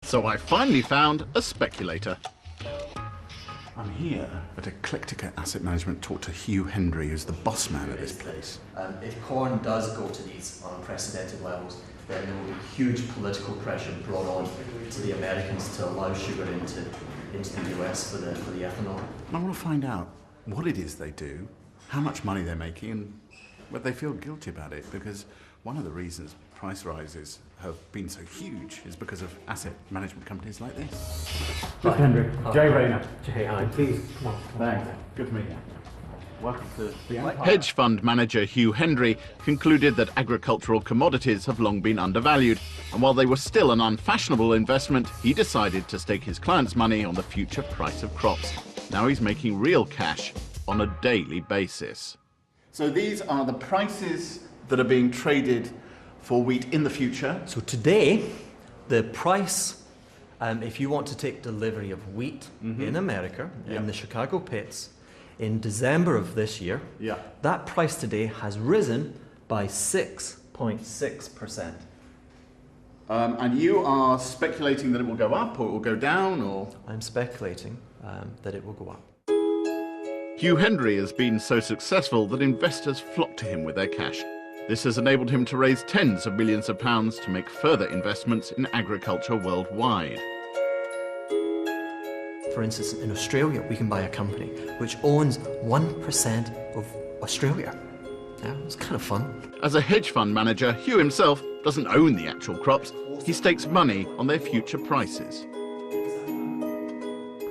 So I finally found a speculator. I'm here at Eclectica Asset Management, talk to Hugh Henry, who's the boss man at this place. If corn does go to these unprecedented levels, then there will be huge political pressure brought on to the Americans to allow sugar into the US for the ethanol. I want to find out what it is they do, how much money they're making, and whether they feel guilty about it, because one of the reasons price rises have been so huge is because of asset management companies like this. Mr. Henry, Jay Rayner. Jay, hi. Please, come on. Thanks. Good to meet you. Welcome to the Empire. Hedge fund manager Hugh Henry concluded that agricultural commodities have long been undervalued, and while they were still an unfashionable investment, he decided to stake his clients' money on the future price of crops. Now he's making real cash on a daily basis. So these are the prices that are being traded for wheat in the future. So today, the price, if you want to take delivery of wheat in America, in the Chicago pits, in December of this year, that price today has risen by 6.6%. And you are speculating that it will go up or it will go down, or? I'm speculating that it will go up. Hugh Henry has been so successful that investors flock to him with their cash. This has enabled him to raise tens of millions of pounds to make further investments in agriculture worldwide. For instance, in Australia, we can buy a company which owns 1% of Australia. Yeah, it's kind of fun. As a hedge fund manager, Hugh himself doesn't own the actual crops. He stakes money on their future prices.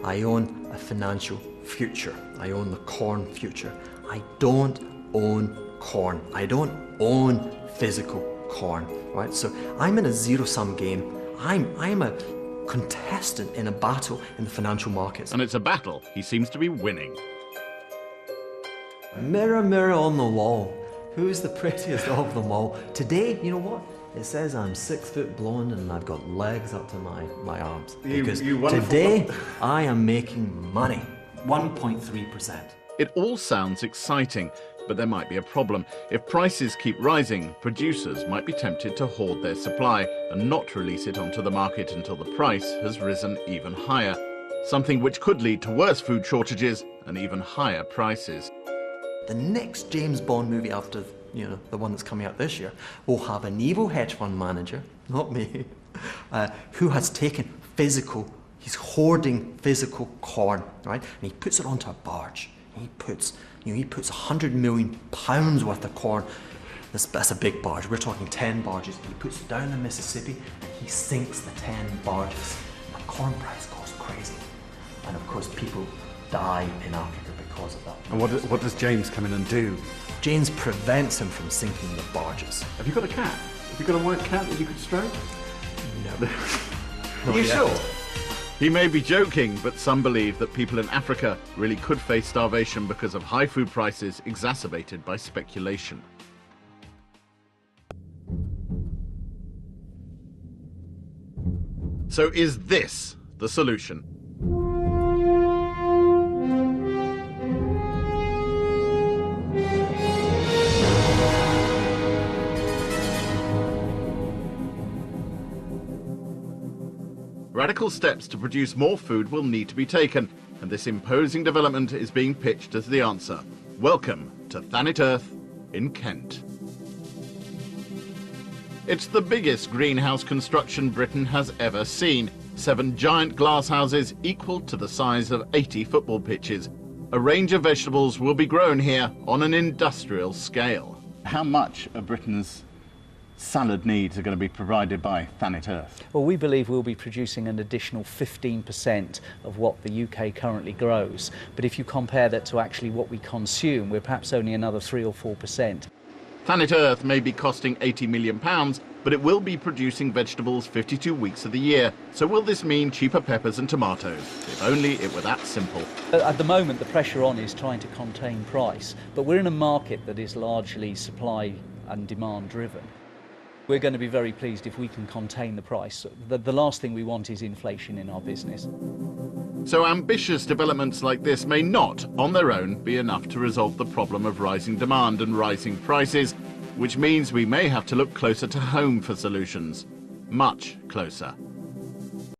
I own a financial future. I own the corn future. I don't own corn. I don't own physical corn, right? So I'm in a zero-sum game. I'm a contestant in a battle in the financial markets. And it's a battle he seems to be winning. Mirror, mirror on the wall, who's the prettiest of them all? Today, you know what? It says I'm 6 foot blonde and I've got legs up to my arms. Because today, I am making money. 1.3%. It all sounds exciting, but there might be a problem. If prices keep rising, producers might be tempted to hoard their supply and not release it onto the market until the price has risen even higher, something which could lead to worse food shortages and even higher prices. The next James Bond movie after, the one that's coming out this year, will have an evil hedge fund manager, not me, who has taken he's hoarding physical corn, right? And he puts it onto a barge. He puts 100 million pounds worth of corn. That's a big barge. We're talking 10 barges. He puts it down the Mississippi and he sinks the 10 barges. And the corn price goes crazy. And of course, people die in Africa because of that. And what does James come in and do? James prevents him from sinking the barges. Have you got a cat? Have you got a white cat that you could stroke? No. Are you sure? He may be joking, but some believe that people in Africa really could face starvation because of high food prices exacerbated by speculation. So is this the solution? Radical steps to produce more food will need to be taken, and this imposing development is being pitched as the answer. Welcome to Thanet Earth in Kent. It's the biggest greenhouse construction Britain has ever seen. 7 giant glass houses equal to the size of 80 football pitches. A range of vegetables will be grown here on an industrial scale. How much of Britain's salad needs are going to be provided by Thanet Earth? Well, we believe we'll be producing an additional 15% of what the UK currently grows. But if you compare that to actually what we consume, we're perhaps only another 3 or 4%. Thanet Earth may be costing £80 million, but it will be producing vegetables 52 weeks of the year. So will this mean cheaper peppers and tomatoes? If only it were that simple. At the moment, the pressure on is trying to contain price, but we're in a market that is largely supply and demand driven. We're going to be very pleased if we can contain the price. The last thing we want is inflation in our business. So ambitious developments like this may not, on their own, be enough to resolve the problem of rising demand and rising prices, which means we may have to look closer to home for solutions. Much closer.